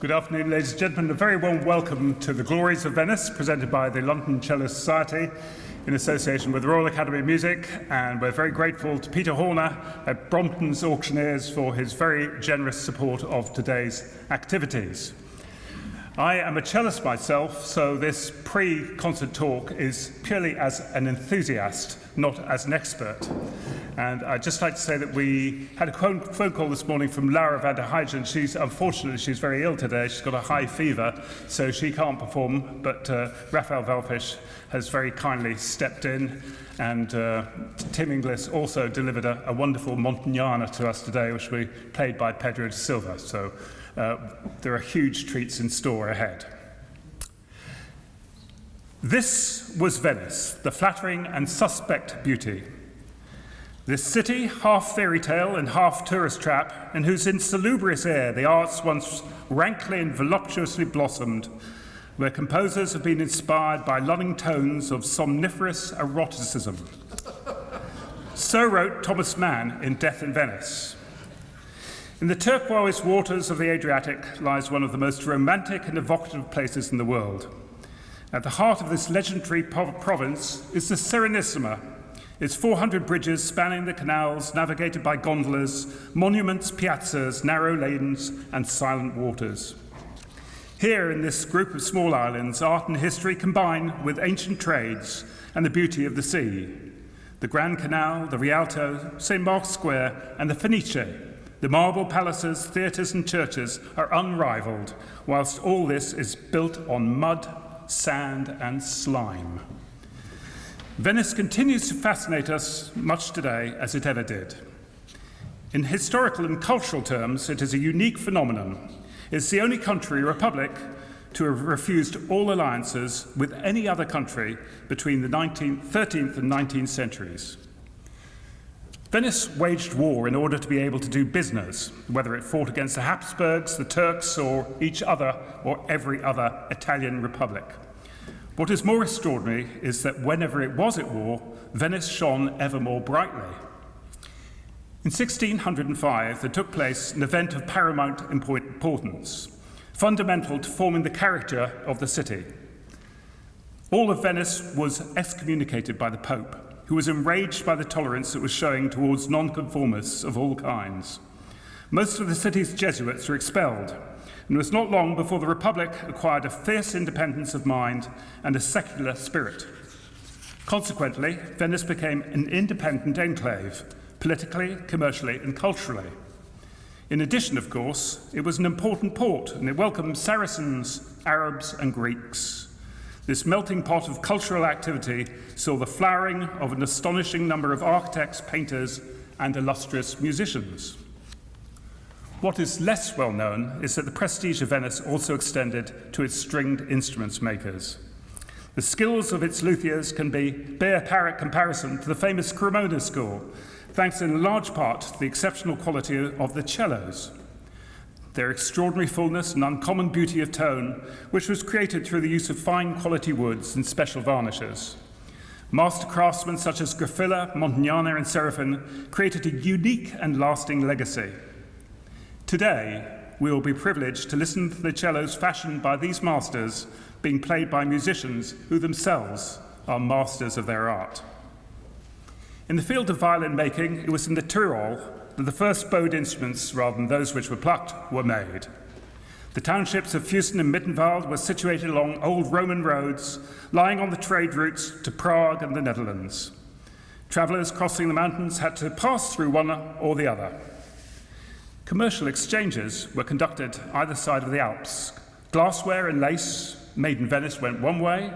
Good afternoon, ladies and gentlemen. A very warm welcome to the Glories of Venice, presented by the London Cello Society in association with the Royal Academy of Music, and we're very grateful to Peter Horner at Brompton's Auctioneers for his very generous support of today's activities. I am a cellist myself, so this pre-concert talk is purely as an enthusiast, not as an expert. And I'd just like to say that we had a phone call this morning from Laura van der Heijden. Unfortunately, she's very ill today. She's got a high fever, so she can't perform. But Raphael Velfish has very kindly stepped in, and Tim Inglis also delivered a wonderful Montagnana to us today, which will be played by Pedro de Silva. So there are huge treats in store ahead. This was Venice, the flattering and suspect beauty. This city, half fairy tale and half tourist trap, in whose insalubrious air the arts once rankly and voluptuously blossomed, where composers have been inspired by lulling tones of somniferous eroticism. So wrote Thomas Mann in Death in Venice. In the turquoise waters of the Adriatic lies one of the most romantic and evocative places in the world. At the heart of this legendary province is the Serenissima, its 400 bridges spanning the canals, navigated by gondolas, monuments, piazzas, narrow lanes, and silent waters. Here, in this group of small islands, art and history combine with ancient trades and the beauty of the sea. The Grand Canal, the Rialto, St. Mark's Square, and the Fenice, the marble palaces, theatres, and churches are unrivaled, whilst all this is built on mud, sand, and slime. Venice continues to fascinate us much today as it ever did. In historical and cultural terms, it is a unique phenomenon. It's the only country or republic to have refused all alliances with any other country between the 13th and 19th centuries. Venice waged war in order to be able to do business, whether it fought against the Habsburgs, the Turks, or each other or every other Italian republic. What is more extraordinary is that whenever it was at war, Venice shone ever more brightly. In 1605, there took place an event of paramount importance, fundamental to forming the character of the city. All of Venice was excommunicated by the Pope, who was enraged by the tolerance it was showing towards nonconformists of all kinds. Most of the city's Jesuits were expelled, and it was not long before the Republic acquired a fierce independence of mind and a secular spirit. Consequently, Venice became an independent enclave, politically, commercially, and culturally. In addition, of course, it was an important port, and it welcomed Saracens, Arabs, and Greeks. This melting pot of cultural activity saw the flowering of an astonishing number of architects, painters, and illustrious musicians. What is less well known is that the prestige of Venice also extended to its stringed instruments makers. The skills of its luthiers can bear comparison to the famous Cremona school, thanks in large part to the exceptional quality of the cellos. Their extraordinary fullness and uncommon beauty of tone, which was created through the use of fine quality woods and special varnishes. Master craftsmen such as Goffriller, Montagnana and Seraphin created a unique and lasting legacy. Today, we will be privileged to listen to the cellos fashioned by these masters being played by musicians who themselves are masters of their art. In the field of violin making, it was in the Tyrol that the first bowed instruments, rather than those which were plucked, were made. The townships of Fusten and Mittenwald were situated along old Roman roads, lying on the trade routes to Prague and the Netherlands. Travellers crossing the mountains had to pass through one or the other. Commercial exchanges were conducted either side of the Alps. Glassware and lace made in Venice went one way,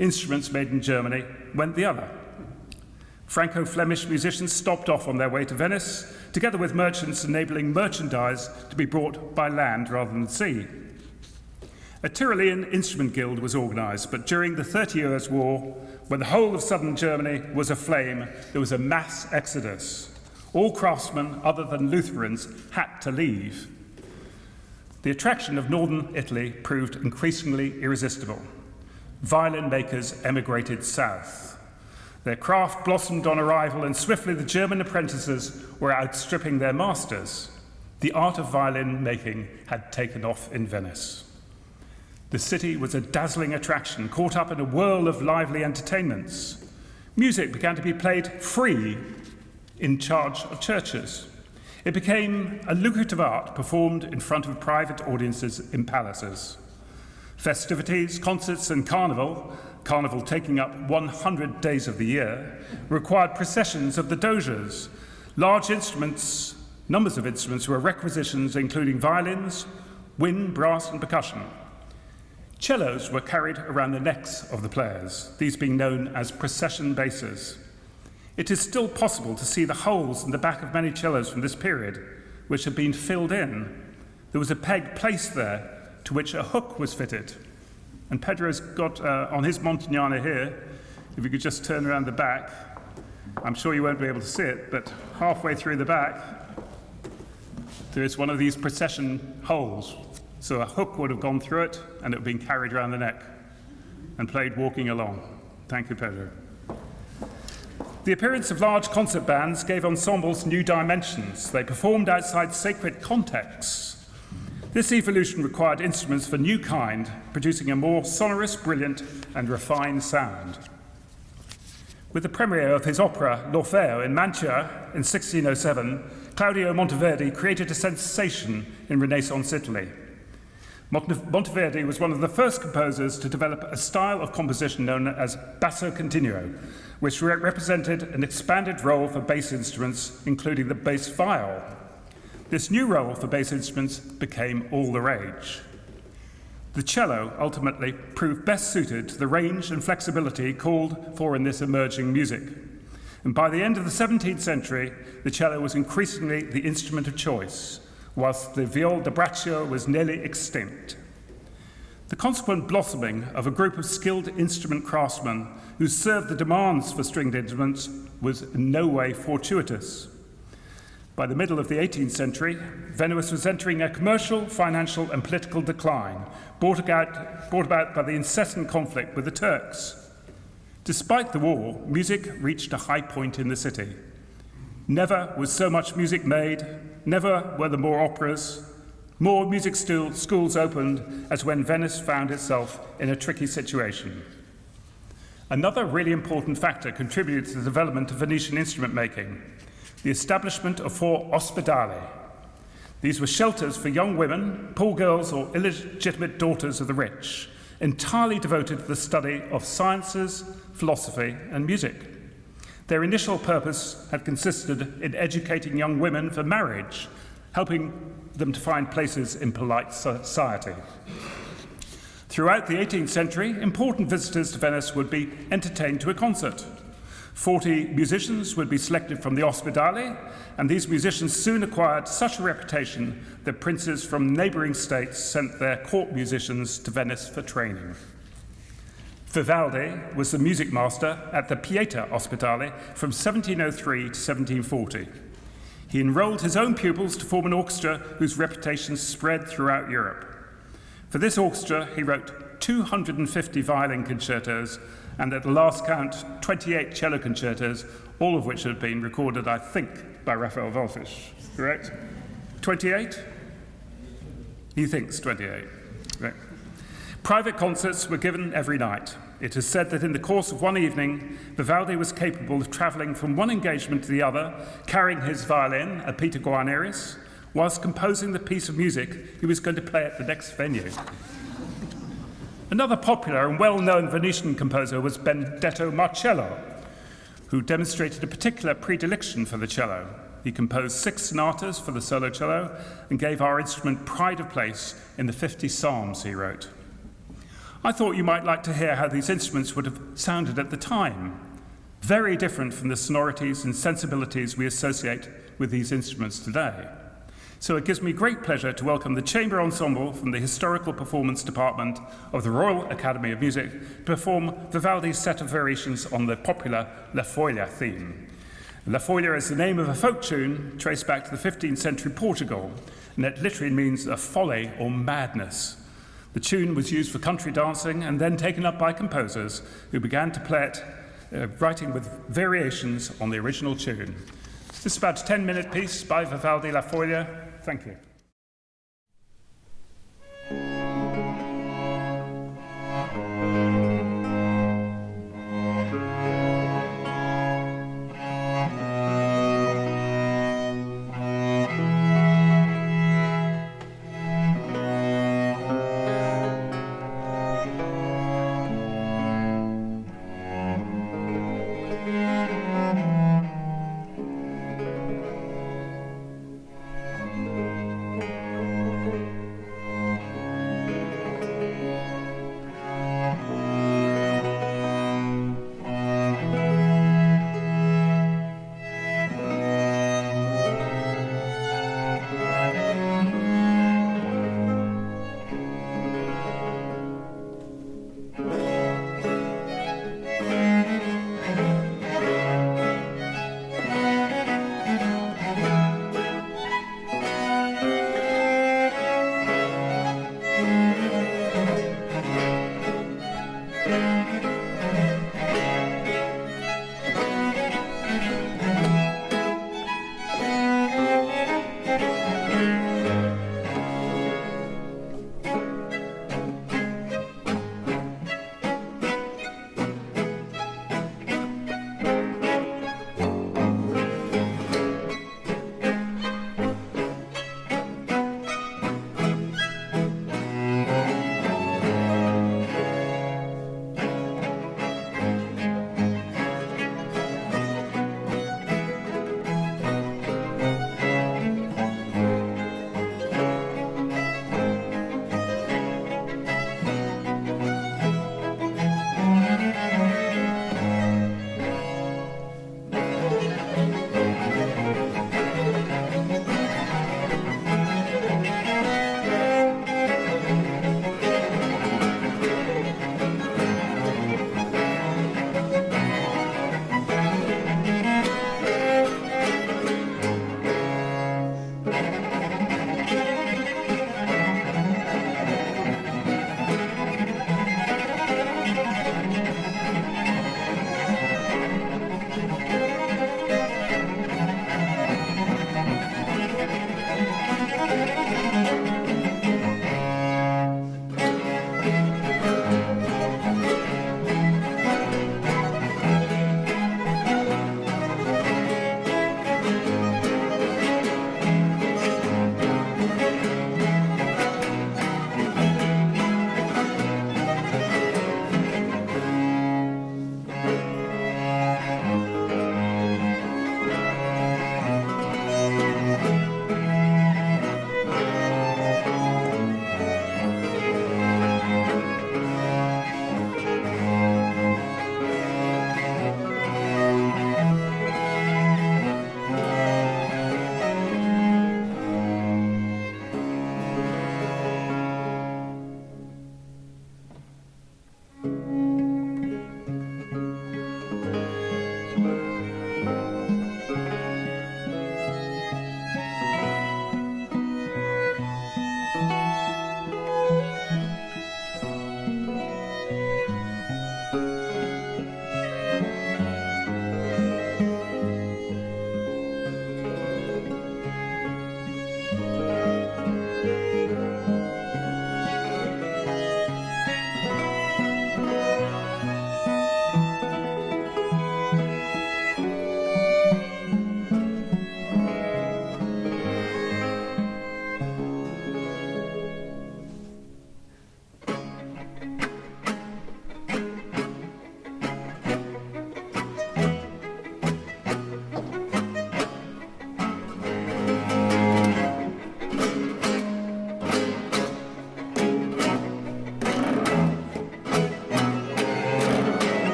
instruments made in Germany went the other. Franco-Flemish musicians stopped off on their way to Venice, together with merchants enabling merchandise to be brought by land rather than sea. A Tyrolean instrument guild was organised, but during the 30 Years' War, when the whole of southern Germany was aflame, there was a mass exodus. All craftsmen other than Lutherans had to leave. The attraction of northern Italy proved increasingly irresistible. Violin makers emigrated south. Their craft blossomed on arrival, and swiftly the German apprentices were outstripping their masters. The art of violin making had taken off in Venice. The city was a dazzling attraction, caught up in a whirl of lively entertainments. Music began to be played free in charge of churches. It became a lucrative art performed in front of private audiences in palaces. Festivities, concerts, and carnival taking up 100 days of the year, required processions of the doges. Large instruments, numbers of instruments were requisitions, including violins, wind, brass, and percussion. Cellos were carried around the necks of the players, these being known as procession basses. It is still possible to see the holes in the back of many cellos from this period, which had been filled in. There was a peg placed there to which a hook was fitted. And Pedro's got on his Montagnana here, if you could just turn around the back, I'm sure you won't be able to see it, but halfway through the back, there is one of these procession holes. So a hook would have gone through it, and it would have been carried around the neck and played walking along. Thank you, Pedro. The appearance of large concert bands gave ensembles new dimensions. They performed outside sacred contexts. This evolution required instruments of a new kind, producing a more sonorous, brilliant, and refined sound. With the premiere of his opera L'Orfeo in Mantua in 1607, Claudio Monteverdi created a sensation in Renaissance Italy. Monteverdi was one of the first composers to develop a style of composition known as basso continuo, which represented an expanded role for bass instruments, including the bass viol. This new role for bass instruments became all the rage. The cello ultimately proved best suited to the range and flexibility called for in this emerging music. And by the end of the 17th century, the cello was increasingly the instrument of choice, whilst the viol da braccio was nearly extinct. The consequent blossoming of a group of skilled instrument craftsmen who served the demands for stringed instruments was in no way fortuitous. By the middle of the 18th century, Venice was entering a commercial, financial, and political decline, brought about by the incessant conflict with the Turks. Despite the war, music reached a high point in the city. Never was so much music made, never were there more operas, more music schools opened as when Venice found itself in a tricky situation. Another really important factor contributed to the development of Venetian instrument making: the establishment of 4 ospedali. These were shelters for young women, poor girls, or illegitimate daughters of the rich, entirely devoted to the study of sciences, philosophy, and music. Their initial purpose had consisted in educating young women for marriage, helping them to find places in polite society. Throughout the 18th century, important visitors to Venice would be entertained to a concert. 40 musicians would be selected from the ospedali, and these musicians soon acquired such a reputation that princes from neighbouring states sent their court musicians to Venice for training. Vivaldi was the music master at the Pieta Ospedali from 1703 to 1740. He enrolled his own pupils to form an orchestra whose reputation spread throughout Europe. For this orchestra, he wrote 250 violin concertos and at the last count, 28 cello concertos, all of which had been recorded, I think, by Raphael Wolfisch, correct? 28? He thinks 28, right? Private concerts were given every night. It is said that in the course of one evening, Vivaldi was capable of travelling from one engagement to the other, carrying his violin, a Peter Guarneris, whilst composing the piece of music he was going to play at the next venue. Another popular and well-known Venetian composer was Benedetto Marcello, who demonstrated a particular predilection for the cello. He composed 6 sonatas for the solo cello and gave our instrument pride of place in the 50 psalms he wrote. I thought you might like to hear how these instruments would have sounded at the time. Very different from the sonorities and sensibilities we associate with these instruments today. So it gives me great pleasure to welcome the chamber ensemble from the Historical Performance Department of the Royal Academy of Music to perform Vivaldi's set of variations on the popular La Folia theme. La Folia is the name of a folk tune traced back to the 15th century Portugal, and it literally means a folly or madness. The tune was used for country dancing and then taken up by composers who began to play it, writing with variations on the original tune. This is about a 10-minute piece by Vivaldi La Folia. Thank you.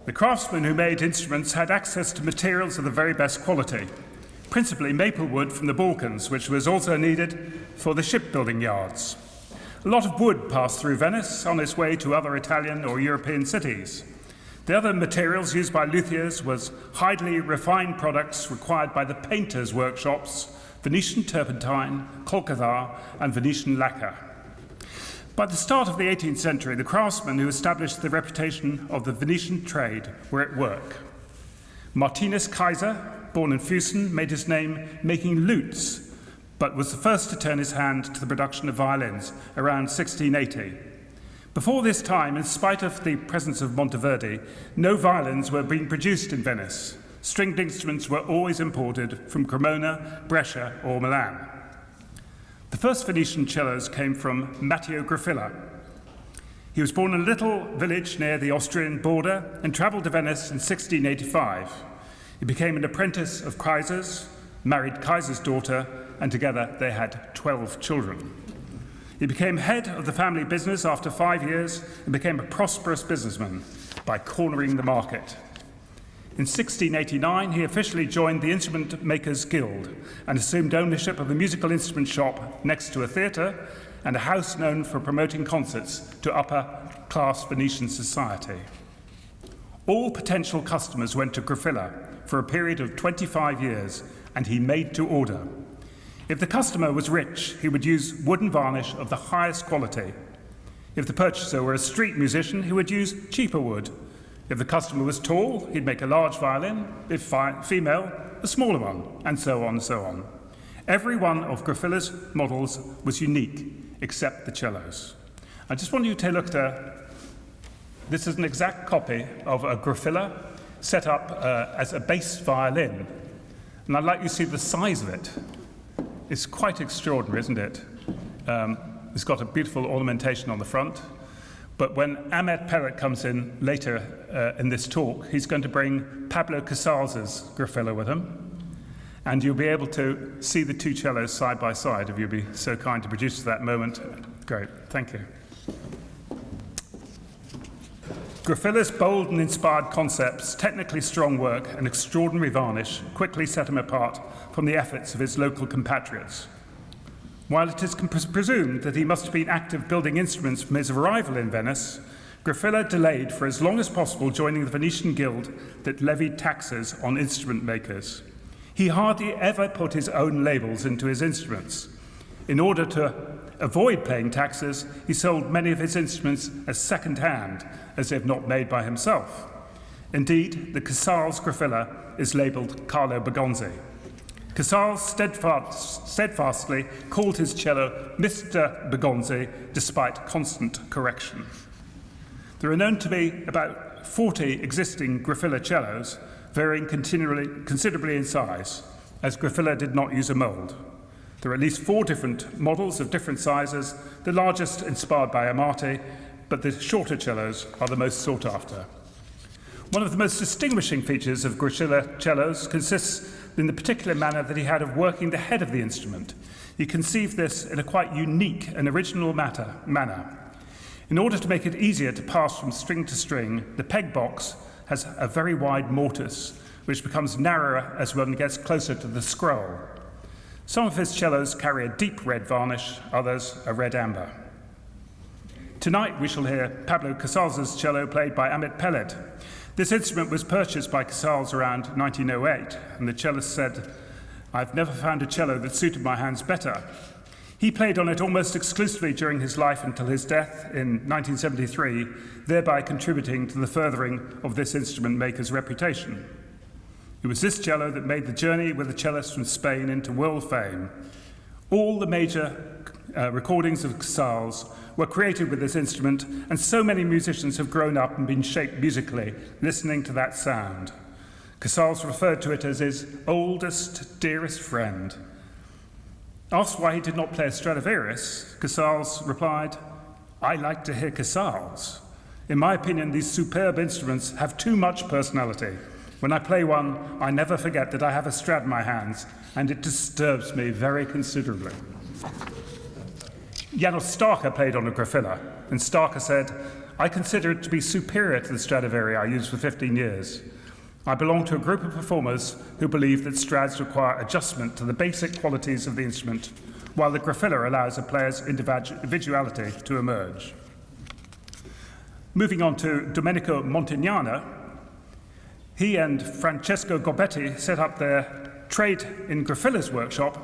The craftsmen who made instruments had access to materials of the very best quality, principally maple wood from the Balkans, which was also needed for the shipbuilding yards. A lot of wood passed through Venice on its way to other Italian or European cities. The other materials used by luthiers was highly refined products required by the painters' workshops, Venetian turpentine, colcathar, and Venetian lacquer. By the start of the 18th century, the craftsmen who established the reputation of the Venetian trade were at work. Martinus Kaiser, born in Fusen, made his name making lutes, but was the first to turn his hand to the production of violins around 1680. Before this time, in spite of the presence of Monteverdi, no violins were being produced in Venice. Stringed instruments were always imported from Cremona, Brescia, or Milan. The first Venetian cellos came from Matteo Goffriller. He was born in a little village near the Austrian border and travelled to Venice in 1685. He became an apprentice of Kaiser's, married Kaiser's daughter, and together they had 12 children. He became head of the family business after 5 years and became a prosperous businessman by cornering the market. In 1689, he officially joined the Instrument Makers Guild and assumed ownership of a musical instrument shop next to a theatre and a house known for promoting concerts to upper-class Venetian society. All potential customers went to Goffriller for a period of 25 years, and he made to order. If the customer was rich, he would use wooden varnish of the highest quality. If the purchaser were a street musician, he would use cheaper wood. If the customer was tall, he'd make a large violin. If female, a smaller one, and so on and so on. Every one of Goffriller's models was unique, except the cellos. I just want you to look at this is an exact copy of a Goffriller set up as a bass violin. And I'd like you to see the size of it. It's quite extraordinary, isn't it? It's got a beautiful ornamentation on the front. But when Ahmet Pellet comes in later in this talk, he's going to bring Pablo Casals' Goffriller with him. And you'll be able to see the two cellos side by side if you'll be so kind to produce that moment. Great, thank you. Goffriller's bold and inspired concepts, technically strong work, and extraordinary varnish quickly set him apart from the efforts of his local compatriots. While it is presumed that he must have been active building instruments from his arrival in Venice, Goffriller delayed for as long as possible joining the Venetian Guild that levied taxes on instrument makers. He hardly ever put his own labels into his instruments. In order to avoid paying taxes, he sold many of his instruments as second-hand, as if not made by himself. Indeed, the Casals Goffriller is labelled Carlo Bergonzi. Casals steadfastly called his cello Mr. Bergonzi, despite constant correction. There are known to be about 40 existing Goffriller cellos, varying considerably in size, as Goffriller did not use a mould. There are at least 4 different models of different sizes, the largest inspired by Amati, but the shorter cellos are the most sought after. One of the most distinguishing features of Goffriller cellos consists in the particular manner that he had of working the head of the instrument. He conceived this in a quite unique and original manner. In order to make it easier to pass from string to string, the peg box has a very wide mortise, which becomes narrower as one gets closer to the scroll. Some of his cellos carry a deep red varnish, others a red amber. Tonight we shall hear Pablo Casals' cello played by Ahmet Pellet. This instrument was purchased by Casals around 1908, and the cellist said, "I've never found a cello that suited my hands better." He played on it almost exclusively during his life until his death in 1973, thereby contributing to the furthering of this instrument maker's reputation. It was this cello that made the journey with the cellist from Spain into world fame. All the major recordings of Casals were created with this instrument, and so many musicians have grown up and been shaped musically, listening to that sound. Casals referred to it as his oldest, dearest friend. Asked why he did not play a Stradivarius, Casals replied, "I like to hear Casals. In my opinion, these superb instruments have too much personality. When I play one, I never forget that I have a Strad in my hands, and it disturbs me very considerably." Janos Starker played on a Goffriller, and Starker said, I consider it to be superior to the Stradivari I used for 15 years. I belong to a group of performers who believe that Strads require adjustment to the basic qualities of the instrument, while the Goffriller allows a player's individuality to emerge. Moving on to Domenico Montagnana, he and Francesco Gobetti set up their trade in Goffriller's workshop,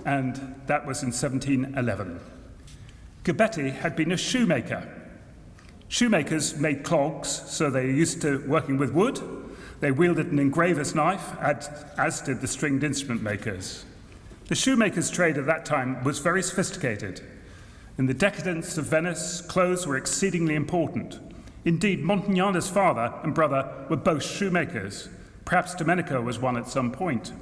and that was in 1711. Gobetti had been a shoemaker. Shoemakers made clogs, so they used to working with wood. They wielded an engraver's knife, as did the stringed instrument makers. The shoemaker's trade at that time was very sophisticated. In the decadence of Venice, clothes were exceedingly important. Indeed, Montagnana's father and brother were both shoemakers. Perhaps Domenico was one at some point.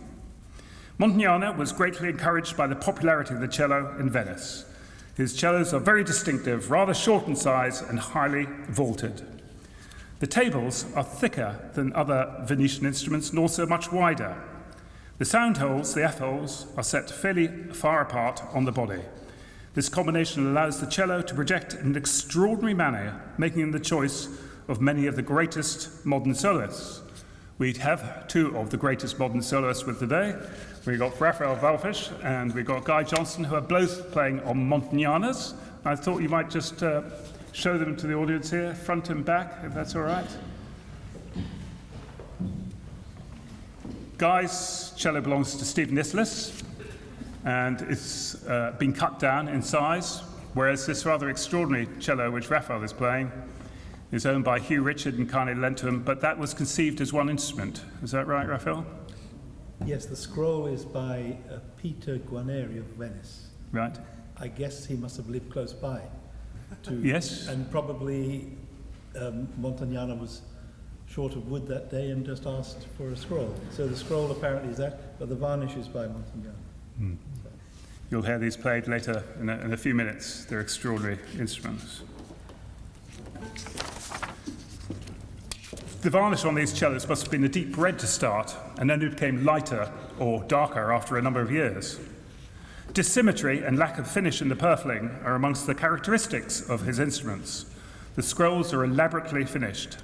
Montagnana was greatly encouraged by the popularity of the cello in Venice. His cellos are very distinctive, rather short in size and highly vaulted. The tables are thicker than other Venetian instruments and also much wider. The sound holes, the F-holes, are set fairly far apart on the body. This combination allows the cello to project in an extraordinary manner, making him the choice of many of the greatest modern soloists. We have two of the greatest modern soloists with today. We've got Raphael Wallfisch and we've got Guy Johnson, who are both playing on Montagnana's. I thought you might just show them to the audience here, front and back, if that's all right. Guy's cello belongs to Stephen Islis, and it's been cut down in size, whereas this rather extraordinary cello, which Raphael is playing, is owned by Hugh Richard and kindly lent to him, but that was conceived as one instrument. Is that right, Raphael? Yes, the scroll is by Peter Guarneri of Venice. Right. I guess he must have lived close by. Yes. And probably Montagnana was short of wood that day and just asked for a scroll. So the scroll apparently is that, but the varnish is by Montagnana. Hmm. So. You'll hear these played later in a few minutes. They're extraordinary instruments. The varnish on these cellos must have been a deep red to start, and then it became lighter or darker after a number of years. Dissymmetry and lack of finish in the purfling are amongst the characteristics of his instruments. The scrolls are elaborately finished.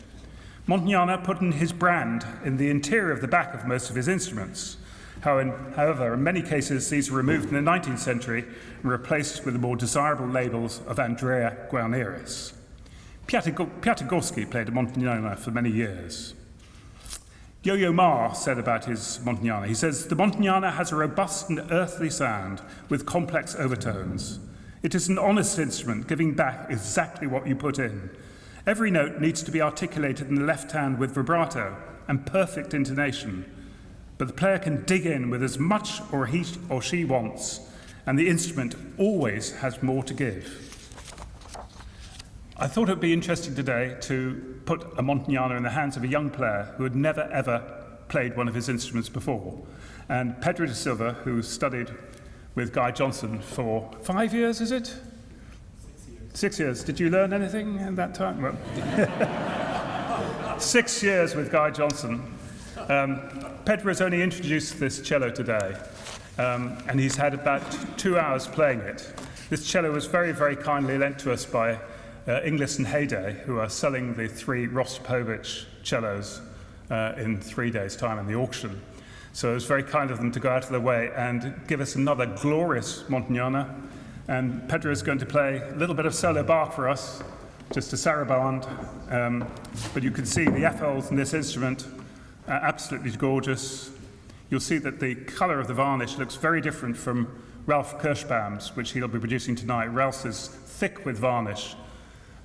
Montagnana put in his brand in the interior of the back of most of his instruments. However, in many cases, these were removed in the 19th century and replaced with the more desirable labels of Andrea Guarneris. Piatigorsky played at Montagnana for many years. Yo-Yo Ma said about his Montagnana, he says, "The Montagnana has a robust and earthly sound with complex overtones. It is an honest instrument, giving back exactly what you put in. Every note needs to be articulated in the left hand with vibrato and perfect intonation, but the player can dig in with as much or he or she wants, and the instrument always has more to give." I thought it would be interesting today to put a Montagnana in the hands of a young player who had never, ever played one of his instruments before. And Pedro da Silva, who studied with Guy Johnson for 5 years, is it? 6 years. 6 years. Did you learn anything in that time? Well, 6 years with Guy Johnson. Pedro has only introduced this cello today, and he's had about 2 hours playing it. This cello was very, very kindly lent to us by Inglis and Hayday, who are selling the 3 Rostropovich cellos in 3 days' time in the auction. So it was very kind of them to go out of their way and give us another glorious Montagnana. And Pedro is going to play a little bit of solo Bach for us, just a saraband. But you can see the F-holes in this instrument are absolutely gorgeous. You'll see that the color of the varnish looks very different from Ralph Kirschbaum's, which he'll be producing tonight. Ralph's is thick with varnish.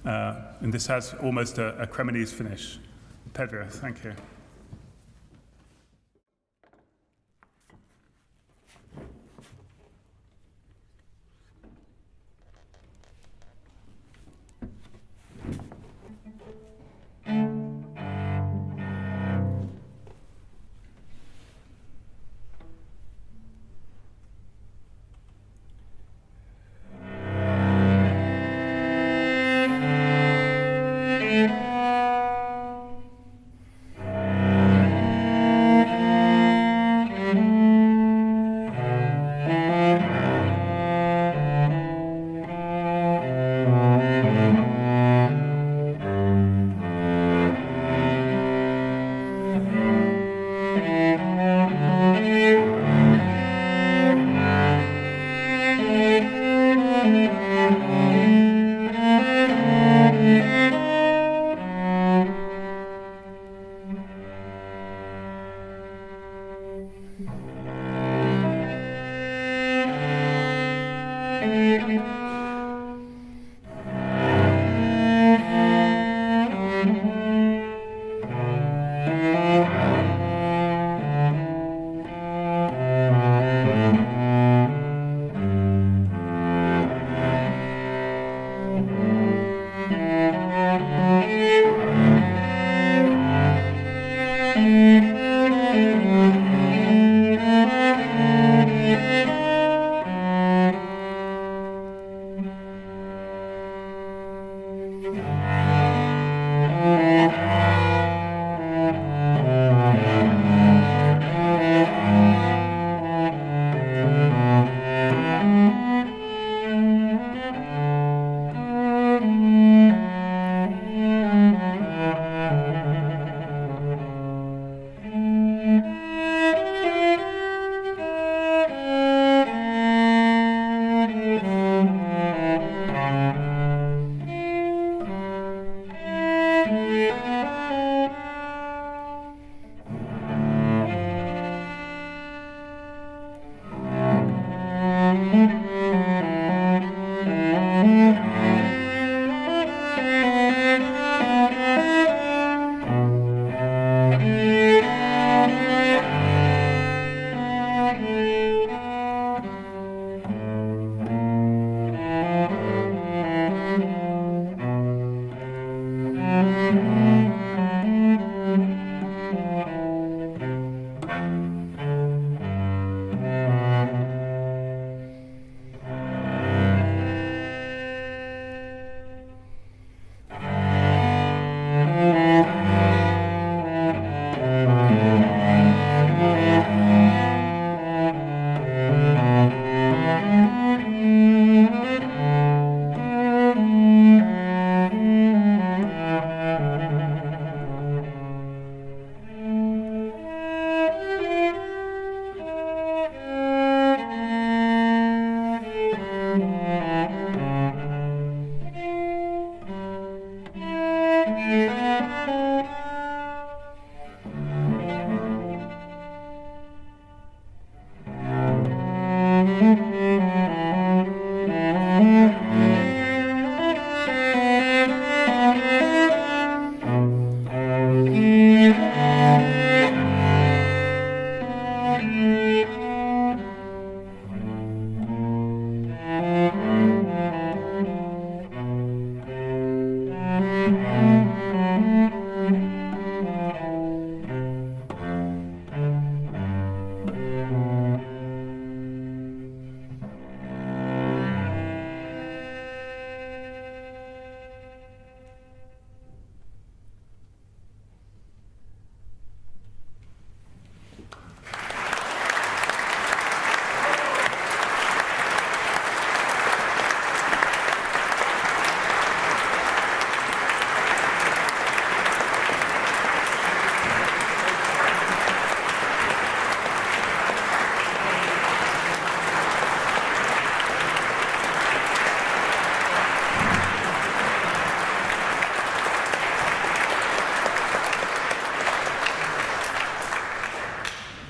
And this has almost a Cremonese finish. Pedro, thank you.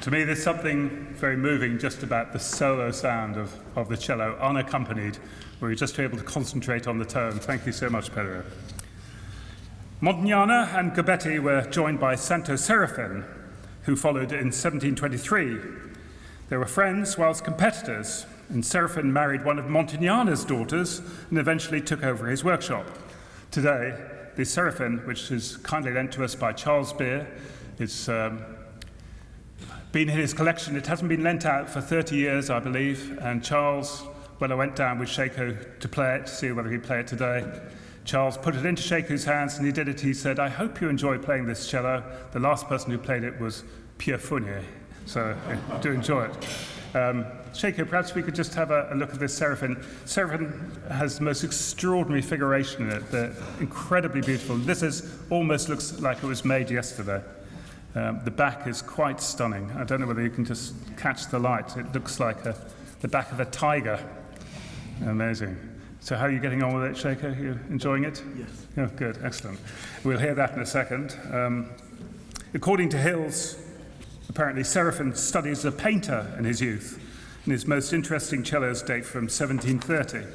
To me, there's something very moving just about the solo sound of the cello, unaccompanied, where you're just able to concentrate on the tone. Thank you so much, Pedro. Montagnana and Gobbetti were joined by Santo Seraphin, who followed in 1723. They were friends whilst competitors, and Seraphin married one of Montagnana's daughters and eventually took over his workshop. Today, the Seraphin, which is kindly lent to us by Charles Beer, is been in his collection. It hasn't been lent out for 30 years, I believe, and Charles, when I went down with Shaco to play it, to see whether he'd play it today, Charles put it into Shaco's hands and he did it. He said, "I hope you enjoy playing this cello." The last person who played it was Pierre Fournier, so do enjoy it. Shaco, perhaps we could just have a look at this Seraphin. Seraphin has the most extraordinary figuration in it. They're incredibly beautiful. This almost looks like it was made yesterday. The back is quite stunning. I don't know whether you can just catch the light. It looks like the back of a tiger. Amazing. So how are you getting on with it, Shaco? You enjoying it? Yes. Oh, good, excellent. We'll hear that in a second. According to Hills, apparently Seraphin studied as a painter in his youth, and his most interesting cellos date from 1730.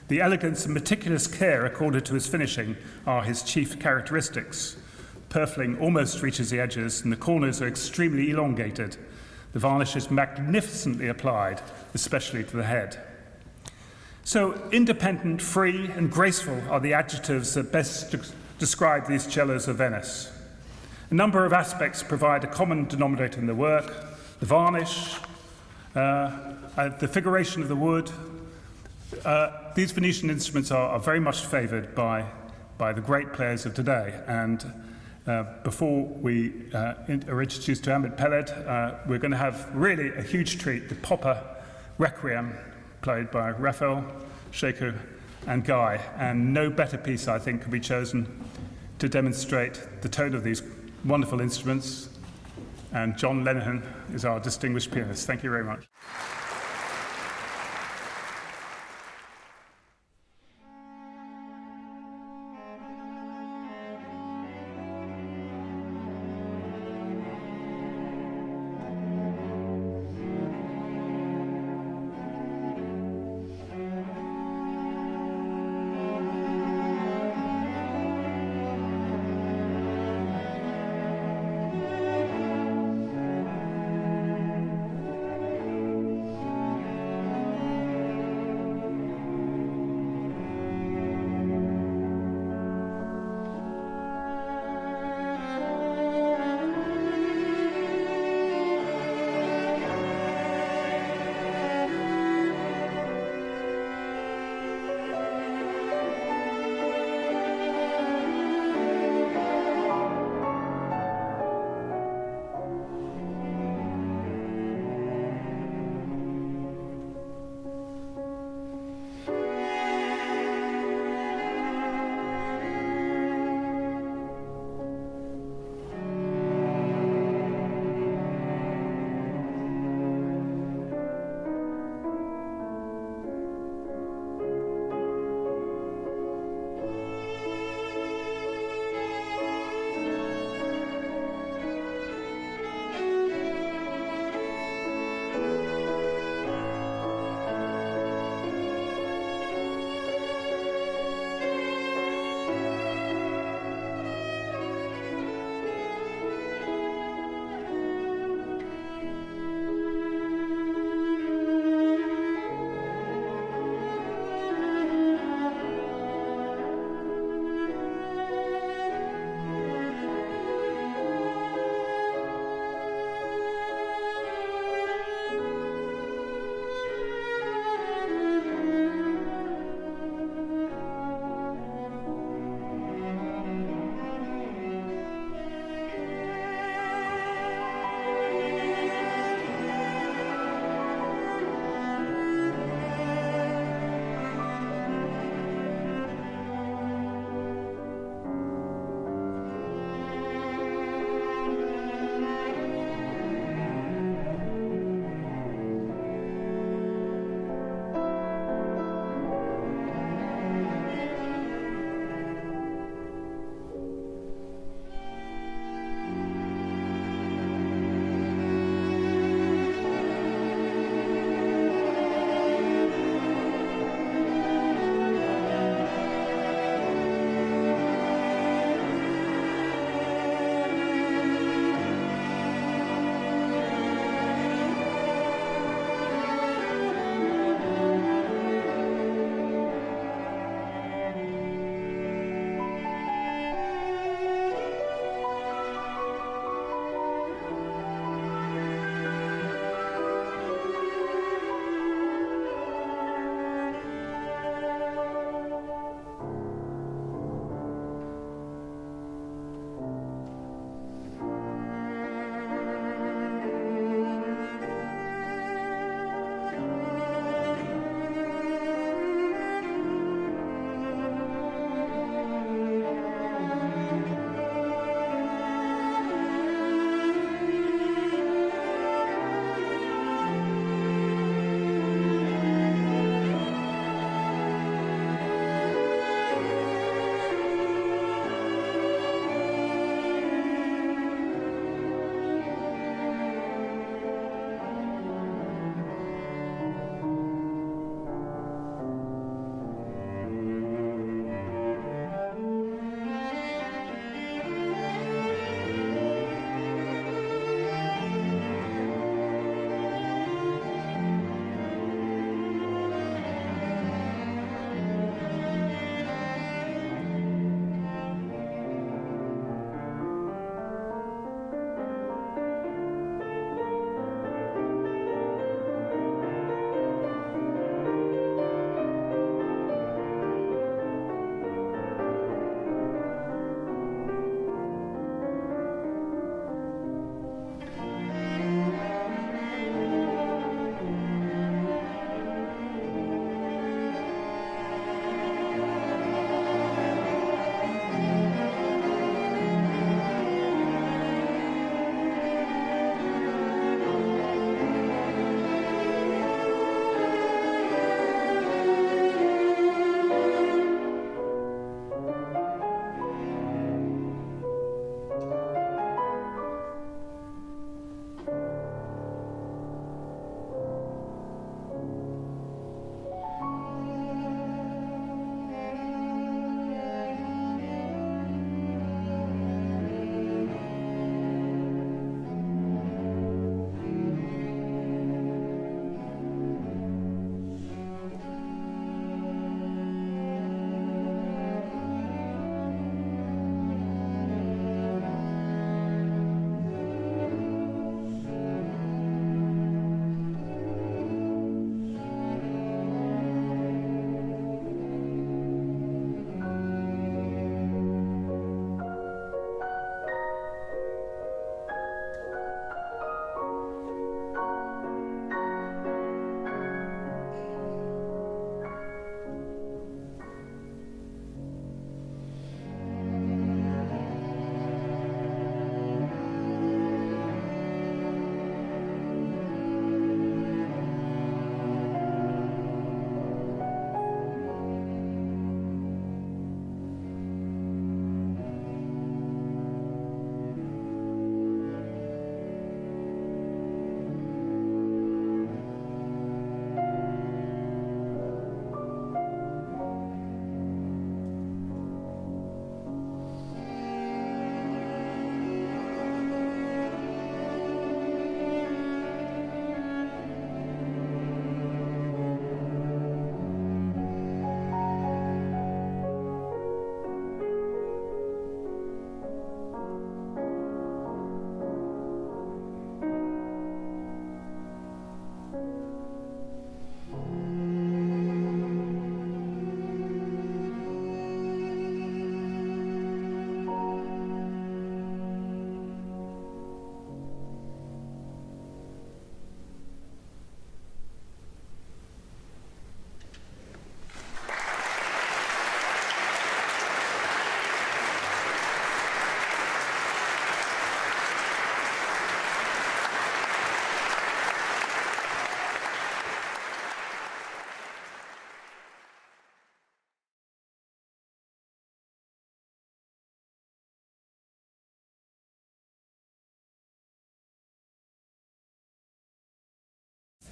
The elegance and meticulous care accorded to his finishing are his chief characteristics. Purfling almost reaches the edges, and the corners are extremely elongated. The varnish is magnificently applied, especially to the head. So, independent, free, and graceful are the adjectives that best describe these cellos of Venice. A number of aspects provide a common denominator in the work: the varnish, the figuration of the wood. These Venetian instruments are very much favoured by by the great players of today. And before we are introduced to Amit Peled, we're going to have really a huge treat, the Popper Requiem, played by Raphael, Shaku, and Guy. And no better piece, I think, could be chosen to demonstrate the tone of these wonderful instruments. And John Lenihan is our distinguished pianist. Thank you very much.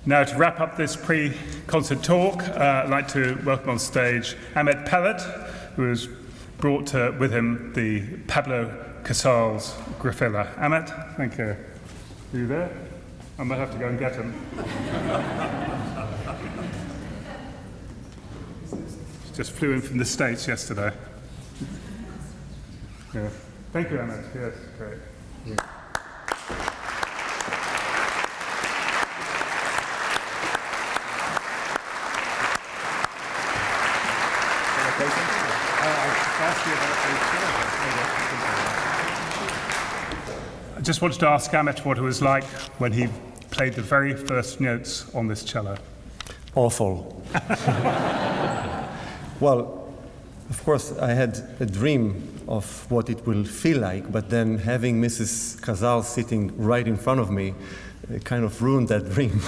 Now, to wrap up this pre-concert talk, I'd like to welcome on stage Ahmet Pellet, who has brought with him the Pablo Casals Goffriller. Ahmet, thank you. Are you there? I might have to go and get him. Just flew in from the States yesterday. Yeah. Thank you, Ahmet. Yes, great. Yeah. I just wanted to ask Ahmet what it was like when he played the very first notes on this cello. Awful. Well, of course, I had a dream of what it will feel like, but then having Mrs. Casals sitting right in front of me kind of ruined that dream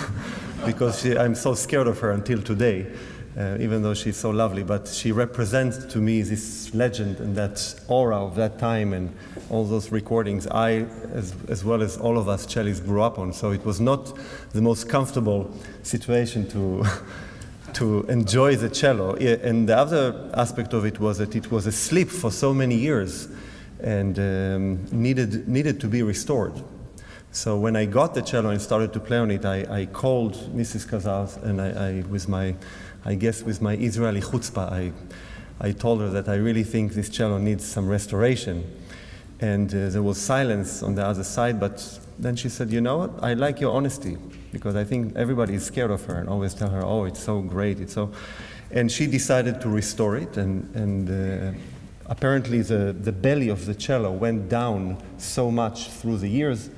because I'm so scared of her until today. Even though she's so lovely, but she represents to me this legend and that aura of that time and all those recordings I, as well as all of us cellists, grew up on. So it was not the most comfortable situation to enjoy the cello. And the other aspect of it was that it was asleep for so many years and needed to be restored. So when I got the cello and started to play on it, I called Mrs. Casals and I guess with my Israeli chutzpah, I told her that I really think this cello needs some restoration. And there was silence on the other side, but then she said, you know what, I like your honesty, because I think everybody is scared of her and always tell her, oh, it's so great, it's so... And she decided to restore it, and apparently the belly of the cello went down so much through the years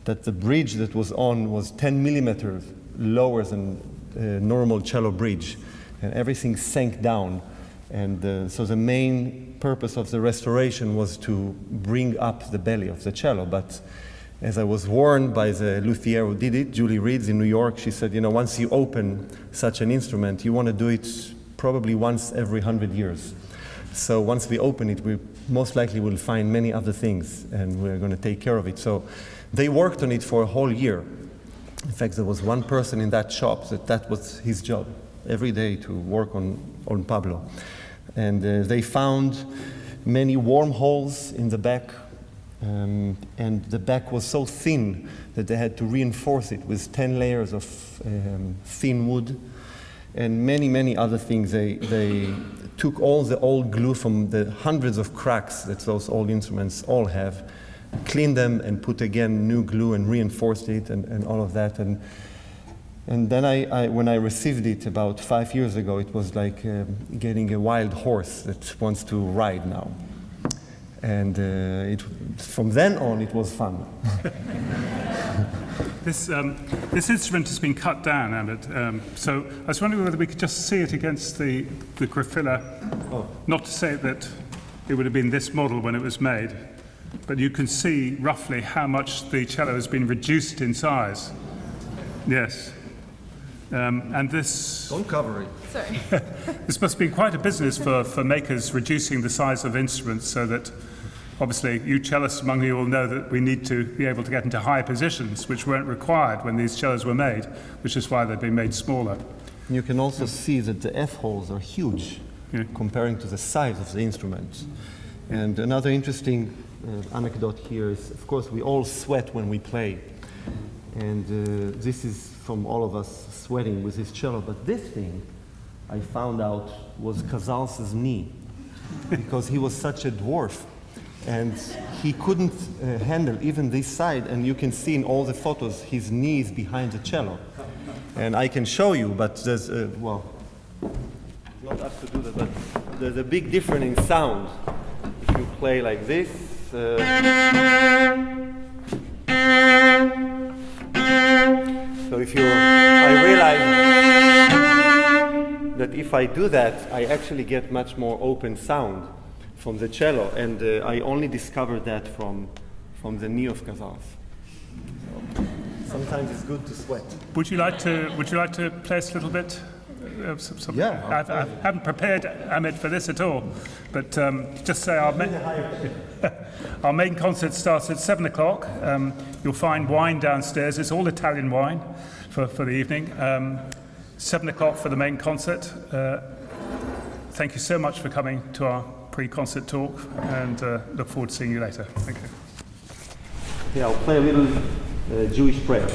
that the bridge that was on was 10 millimeters lower than normal cello bridge, and everything sank down. And so the main purpose of the restoration was to bring up the belly of the cello. But as I was warned by the luthier who did it, Julie Reeds in New York, she said, you know, once you open such an instrument, you want to do it probably once every 100 years. So once we open it, we most likely will find many other things, and we're going to take care of it. So they worked on it for a whole year. In fact, there was one person in that shop that was his job, every day to work on Pablo. And they found many wormholes in the back, and the back was so thin that they had to reinforce it with 10 layers of thin wood and many, many other things. They took all the old glue from the hundreds of cracks that those old instruments all have, cleaned them and put again new glue and reinforced it and all of that. And then when I received it about 5 years ago, it was like getting a wild horse that wants to ride now. And from then on, it was fun. This instrument has been cut down, Ahmet. So I was wondering whether we could just see it against the Goffriller. Oh. Not to say that it would have been this model when it was made, but you can see roughly how much the cello has been reduced in size. Yes. And this... Don't cover it. Sorry. This must be quite a business for makers, reducing the size of instruments so that, obviously, you cellists among you will know that we need to be able to get into high positions, which weren't required when these cellos were made, which is why they've been made smaller. You can also see that the F-holes are huge, comparing to the size of the instrument. And another interesting anecdote here is, of course, we all sweat when we play. And this is from all of us sweating with his cello. But this thing, I found out, was Casals' knee, because he was such a dwarf. And he couldn't handle even this side. And you can see in all the photos, his knee is behind the cello. And I can show you, but there's, well, not up to do that, but there's a big difference in sound. If you play like this, so if you, I realize that if I do that, I actually get much more open sound from the cello, and I only discovered that from the knee of Casals. So sometimes it's good to sweat. Would you like to play us a little bit Yeah, I haven't prepared Amit for this at all, but just say our main concert starts at 7 o'clock. You'll find wine downstairs. It's all Italian wine for the evening. 7 o'clock for the main concert. Thank you so much for coming to our pre-concert talk, and look forward to seeing you later. Thank you. Yeah, I'll play a little Jewish prayer.